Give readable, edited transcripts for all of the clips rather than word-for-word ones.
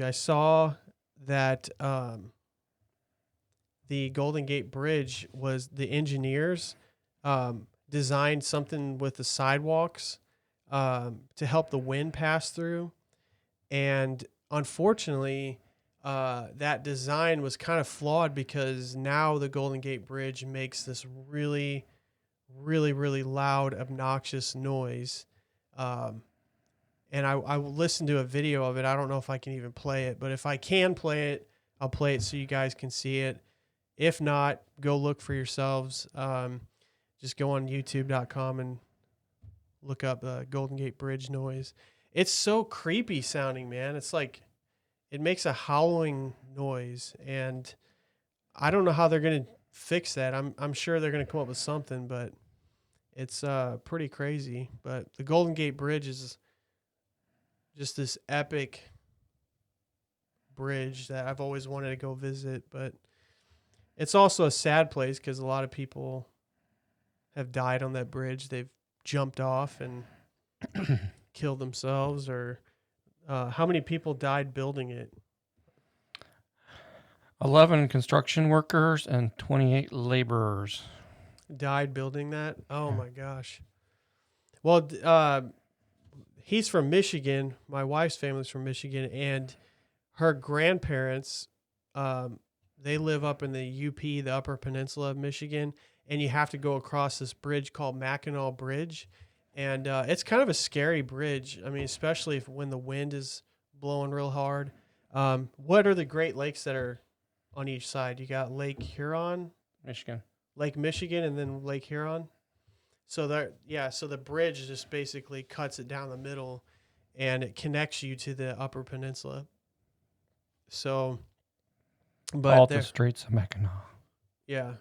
I saw that the Golden Gate Bridge was the engineers designed something with the sidewalks to help the wind pass through. And unfortunately, that design was kind of flawed because now the Golden Gate Bridge makes this really, really, really loud, obnoxious noise. Um, and I listened to a video of it. I don't know if I can even play it, but if I can play it, I'll play it so you guys can see it. If not, go look for yourselves. Just go on youtube.com and look up the Golden Gate Bridge noise. It's so creepy sounding, man. It's like it makes a howling noise, and I don't know how they're gonna fix that. I'm sure they're gonna come up with something, but it's pretty crazy. But the Golden Gate Bridge is just this epic bridge that I've always wanted to go visit, but it's also a sad place because a lot of people have died on that bridge. They've jumped off and killed themselves, or how many people died building it? 11 construction workers and 28 laborers. Died building that? Oh Yeah. my gosh. Well, he's from Michigan. My wife's family's from Michigan, and her grandparents, they live up in the UP, the Upper Peninsula of Michigan, and you have to go across this bridge called Mackinac Bridge, and it's kind of a scary bridge. I mean, especially when the wind is blowing real hard. What are the Great Lakes that are on each side? You got Lake Huron, Michigan. Lake Michigan, and then Lake Huron. So so the bridge just basically cuts it down the middle, and it connects you to the Upper Peninsula. So, but All there, the Straits of Mackinac. yeah,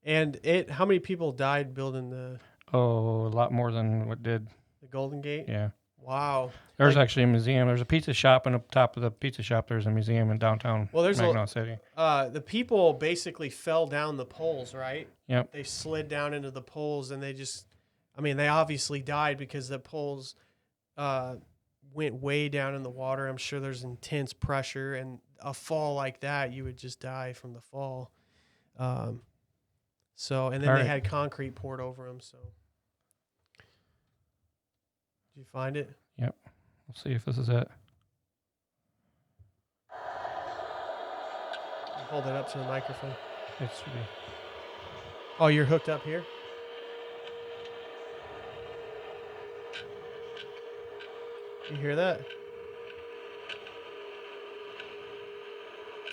and how many people died building Oh, a lot more than what did. the Golden Gate? Yeah. Wow. There's Like, actually a museum. There's a pizza shop, and up top of the pizza shop, there's a museum in downtown well, there's Mackinac City. the people basically fell down the poles, right? Yep. They slid down into the poles, and I mean, they obviously died because the poles went way down in the water. I'm sure there's intense pressure, and a fall like that, you would just die from the fall. And then All they right. had concrete poured over them. So, did you find it? Yep. We'll see if this is it. Hold it up to the microphone. It should be. Oh, you're hooked up here? You hear that?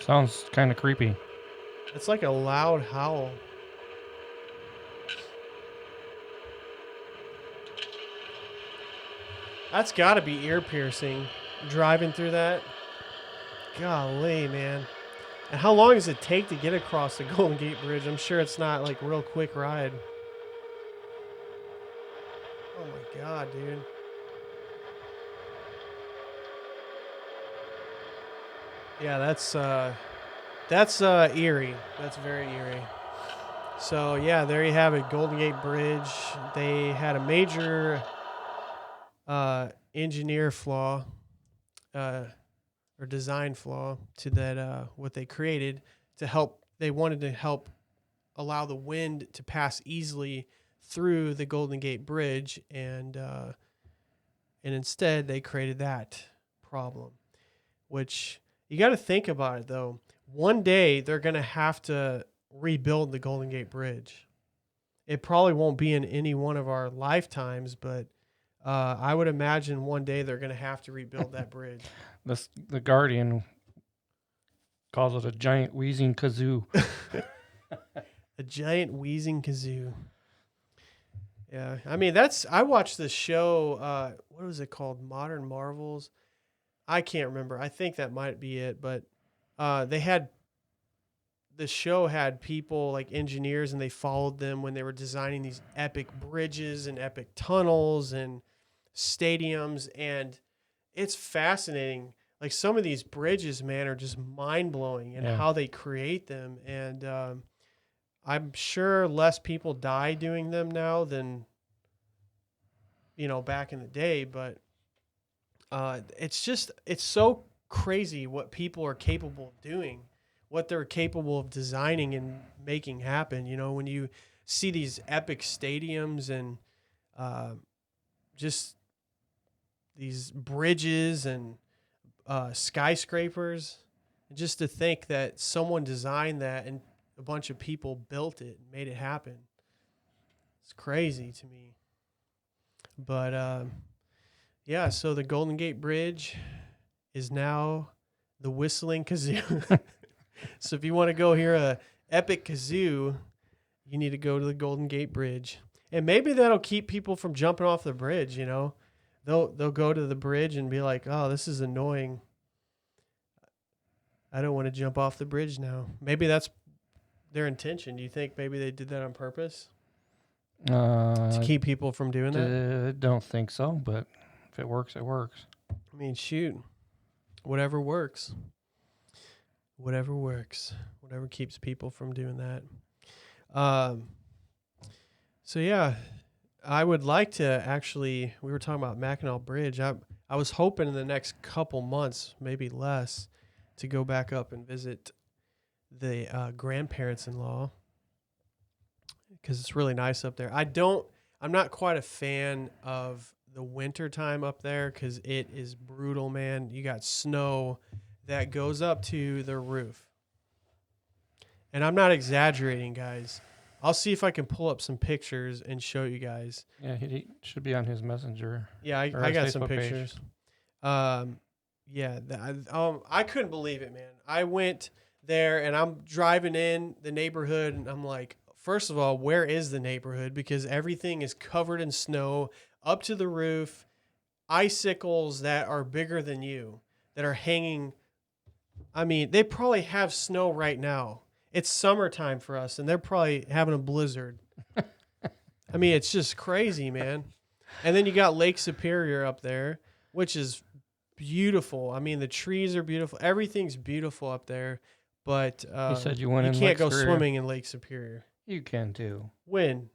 Sounds kind of creepy. It's like a loud howl. That's got to be ear piercing. Driving through that. Golly, man. And how long does it take to get across the Golden Gate Bridge? I'm sure it's not like real quick ride. Oh my God, dude. Yeah, that's eerie. That's very eerie. So yeah, there you have it, Golden Gate Bridge. They had a major engineer flaw or design flaw to that what they created to help. They wanted to help allow the wind to pass easily through the Golden Gate Bridge, and instead they created that problem, which you got to think about it though. One day they're going to have to rebuild the Golden Gate Bridge. It probably won't be in any one of our lifetimes, but I would imagine one day they're going to have to rebuild that bridge. The Guardian calls it a giant wheezing kazoo. A giant wheezing kazoo. Yeah, I mean I watched this show. What was it called? Modern Marvels. I can't remember. I think that might be it. But the show had people like engineers, and they followed them when they were designing these epic bridges and epic tunnels and stadiums, and it's fascinating. Like some of these bridges, man, are just mind blowing, and Yeah. how they create them. And I'm sure less people die doing them now than back in the day, but it's so crazy what people are capable of doing, what they're capable of designing and making happen. You know, when you see these epic stadiums and just these bridges and skyscrapers, just to think that someone designed that and a bunch of people built it and made it happen. It's crazy to me. But yeah, so the Golden Gate Bridge is now the Whistling Kazoo. So if you want to go hear a epic kazoo, you need to go to the Golden Gate Bridge. And maybe that'll keep people from jumping off the bridge, you know. They'll go to the bridge and be like, "Oh, this is annoying. I don't want to jump off the bridge now." Maybe that's their intention. Do you think maybe they did that on purpose to keep people from doing that? Don't think so, but if it works, it works. I mean, shoot. Whatever works. Whatever works. Whatever keeps people from doing that. So yeah, I would like to actually, we were talking about Mackinac Bridge. I was hoping in the next couple months, maybe less, to go back up and visit the grandparents-in-law because it's really nice up there. I'm not quite a fan of the winter time up there because it is brutal, man. You got snow that goes up to the roof. And I'm not exaggerating, guys. I'll see if I can pull up some pictures and show you guys. Yeah, he should be on his messenger. Yeah, I got some pictures. Yeah, I couldn't believe it, man. I went there and I'm driving in the neighborhood and I'm like, first of all, where is the neighborhood? Because everything is covered in snow up to the roof, icicles that are bigger than you that are hanging. I mean, they probably have snow right now. It's summertime for us and they're probably having a blizzard. I mean, it's just crazy, man. And then you got Lake Superior up there, which is beautiful. I mean, the trees are beautiful. Everything's beautiful up there. But you said you went you in can't Lake go Superior. swimming in Lake Superior. You can too. When?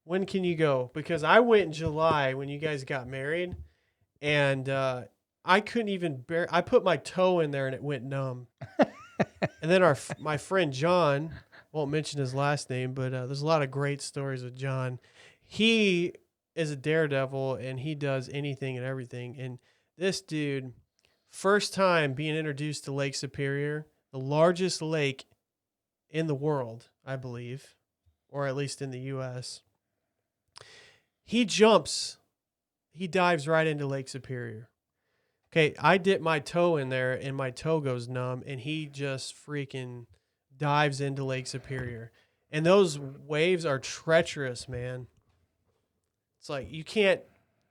When can you go? Because I went in July when you guys got married, and I couldn't even bear. I put my toe in there and it went numb. And then my friend John, won't mention his last name, but there's a lot of great stories with John. He is a daredevil and he does anything and everything. And this dude, first time being introduced to Lake Superior, the largest lake in the world, I believe, or at least in the U.S. He dives right into Lake Superior. Okay, I dip my toe in there and my toe goes numb and he just freaking dives into Lake Superior. And those waves are treacherous, man. It's like you can't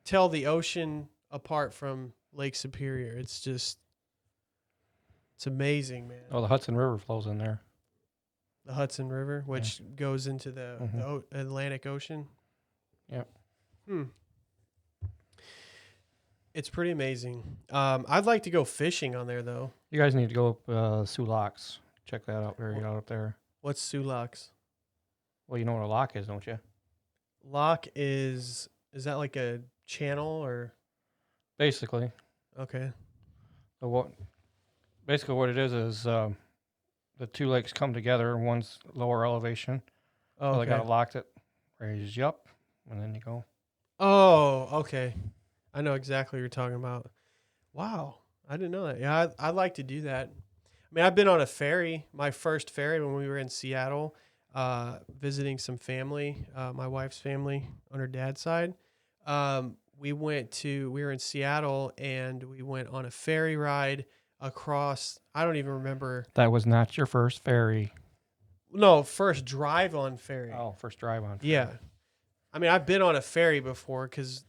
tell the ocean apart from Lake Superior. It's amazing, man. Oh, the Hudson River flows in there. The Hudson River, which goes into the Atlantic Ocean. Yep. It's pretty amazing. I'd like to go fishing on there, though. You guys need to go up Sioux Locks. Check that out. Get out up there. What's Sioux Locks? Well, you know what a lock is, don't you? Lock is that like a channel or? Basically. Okay. So basically what it is the two lakes come together. One's lower elevation. Oh, So okay. they got a lock that raises you up, and then you go. Oh, okay. I know exactly what you're talking about. Wow. I didn't know that. Yeah, I'd like to do that. I mean, I've been on a ferry, my first ferry when we were in Seattle, visiting some family, my wife's family on her dad's side. We were in Seattle and we went on a ferry ride across, I don't even remember. That was not your first ferry. No, first drive on ferry. Oh, first drive on ferry. Yeah. I mean, I've been on a ferry before because,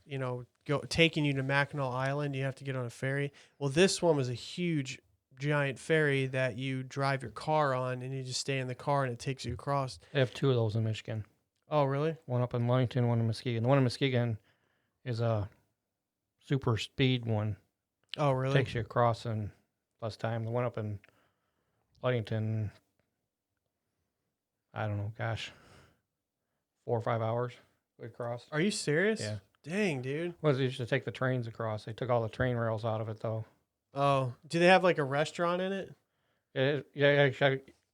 taking you to Mackinac Island, you have to get on a ferry. Well, this one was a huge, giant ferry that you drive your car on and you just stay in the car and it takes you across. They have two of those in Michigan. Oh, really? One up in Ludington, one in Muskegon. The one in Muskegon is a super speed one. Oh, really? Takes you across in less time. The one up in Ludington, I don't know, 4 or 5 hours we crossed. Are you serious? Yeah. Dang, dude. Well, they used to take the trains across. They took all the train rails out of it, though. Oh, do they have like a restaurant in it?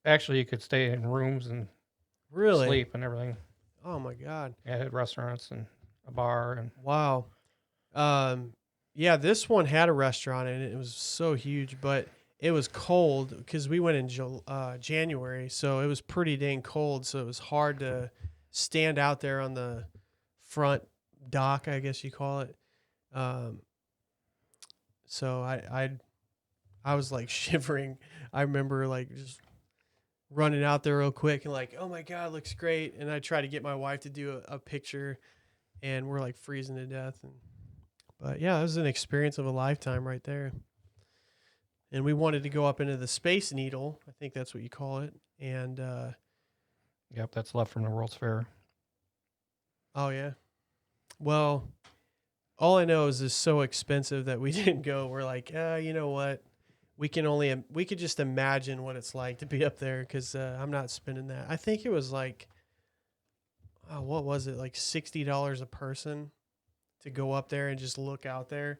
Actually, you could stay in rooms and Really? sleep and everything. Oh my God. Yeah, it had restaurants and a bar and Wow. Um, yeah, this one had a restaurant in it. It was so huge, but it was cold because we went in January, so it was pretty dang cold. So it was hard to stand out there on the front dock, I guess you call it. Um, so I was like shivering. I remember like just running out there real quick and like, oh my God, it looks great. And I tried to get my wife to do a picture, and we're like freezing to death. But yeah, it was an experience of a lifetime right there. And we wanted to go up into the Space Needle. I think that's what you call it. And yep, that's left from the World's Fair. oh yeah, well, all I know is it's so expensive that we didn't go. We're like, you know what? We could just imagine what it's like to be up there because I'm not spending that. I think it was like, what was it, like $60 a person to go up there and just look out there,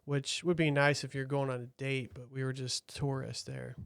which would be nice if you're going on a date, but we were just tourists there.